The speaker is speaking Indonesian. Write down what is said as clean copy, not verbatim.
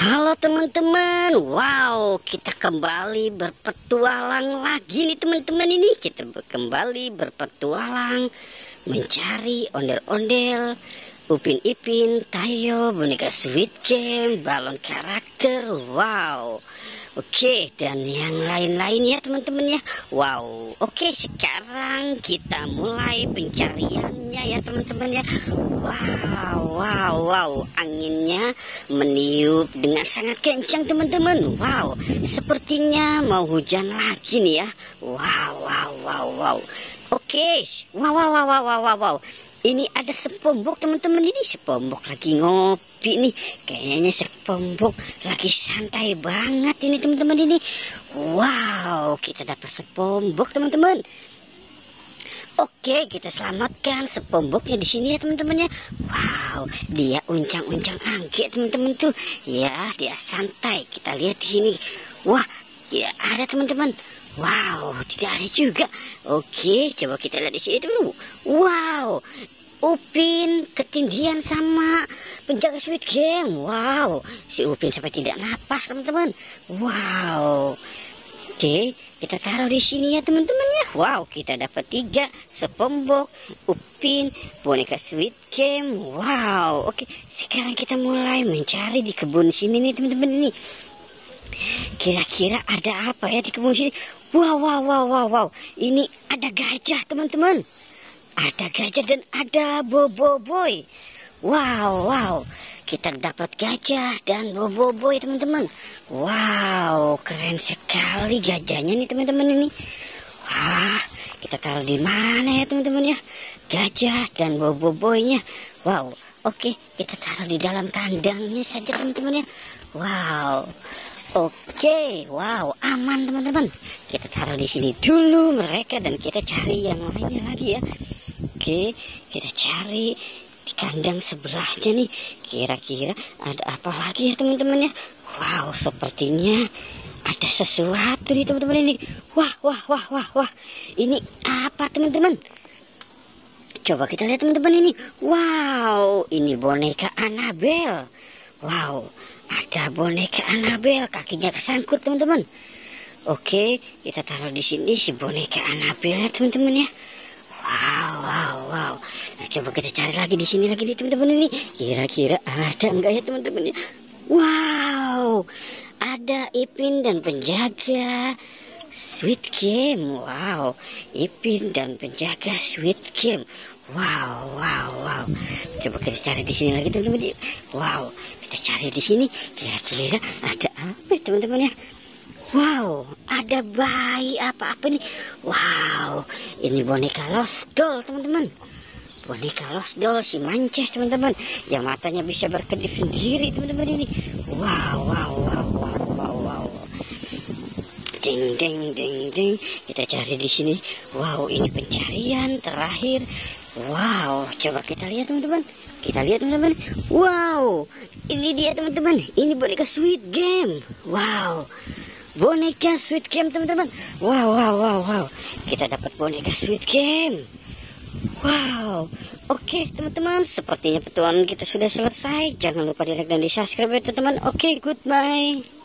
Halo teman-teman, wow, kita kembali berpetualang lagi nih teman-teman. Ini kita kembali berpetualang mencari ondel-ondel, Upin Ipin, Tayo, boneka Squid Game, balon karakter, wow. Oke, dan yang lain-lain ya teman-teman ya. Wow, oke, sekarang kita mulai pencariannya ya teman-teman ya. Wow, anginnya meniup dengan sangat kencang teman-teman. Wow, sepertinya mau hujan lagi nih ya. Wow. Oke, wow. Ini ada SpongeBob teman-teman. Ini SpongeBob lagi ngopi nih. Kayaknya SpongeBob lagi santai banget ini teman-teman ini. Wow, kita dapat SpongeBob teman-teman. Oke, kita selamatkan SpongeBobnya di sini ya teman-teman ya. Wow, dia uncang-uncang angke teman-teman tuh. Ya, dia santai. Kita lihat di sini. Wah, tidak ada teman-teman. Wow, tidak ada juga. Oke, coba kita lihat di sini dulu. Wow, Upin ketindihan sama penjaga Squid Game. Wow, si Upin sampai tidak napas teman-teman. Wow. Oke, kita taruh di sini ya teman-teman ya. Wow, kita dapat 3 SpongeBob, Upin, boneka Squid Game. Wow, oke. Sekarang kita mulai mencari di kebun sini nih teman-teman ini. Kira-kira ada apa ya di kebun sini? Wow. Ini ada gajah teman-teman. Ada gajah dan ada boboiboy. Wow. Kita dapat gajah dan boboiboy teman-teman. Wow, keren sekali gajahnya nih teman-teman ini. Wah, kita taruh di mana ya teman-teman ya? Gajah dan boboiboynya. Wow, oke, kita taruh di dalam kandangnya saja teman-teman ya. Wow. Oke, wow, aman teman-teman. Kita taruh di sini dulu mereka dan kita cari yang lainnya lagi ya. Oke, kita cari di kandang sebelahnya nih. Kira-kira ada apa lagi ya teman-teman ya? Wow, sepertinya ada sesuatu nih teman-teman ini. Wah. Ini apa teman-teman? Coba kita lihat teman-teman ini. Wow, ini boneka Annabelle. Wow, ada boneka Annabelle, kakinya kesangkut teman-teman. Oke, kita taruh di sini si boneka Annabelle ya teman-teman ya. Wow. Nah, coba kita cari lagi di sini lagi nih teman-teman ini. Kira-kira ada enggak ya teman-teman ya? Wow, ada Ipin dan penjaga Squid Game. Wow, Ipin dan penjaga Squid Game. Wow. Coba kita cari di sini lagi teman-teman. Wow, kita cari di sini. Kira-kira ada apa teman-teman ya? Wow, ada bayi apa-apa nih. Wow, ini boneka Lost Doll teman-teman. Boneka Lost Doll si Mances teman-teman, yang matanya bisa berkedip sendiri teman-teman ini. Wow. Ding. Kita cari di sini. Wow, ini pencarian terakhir. Wow, coba kita lihat teman-teman. Wow, ini dia teman-teman. Ini boneka Squid Game. Wow, boneka Squid Game teman-teman. Wow. Kita dapat boneka Squid Game. Wow. Oke teman-teman, sepertinya petualangan kita sudah selesai. Jangan lupa di like dan di subscribe ya teman-teman. Oke, goodbye.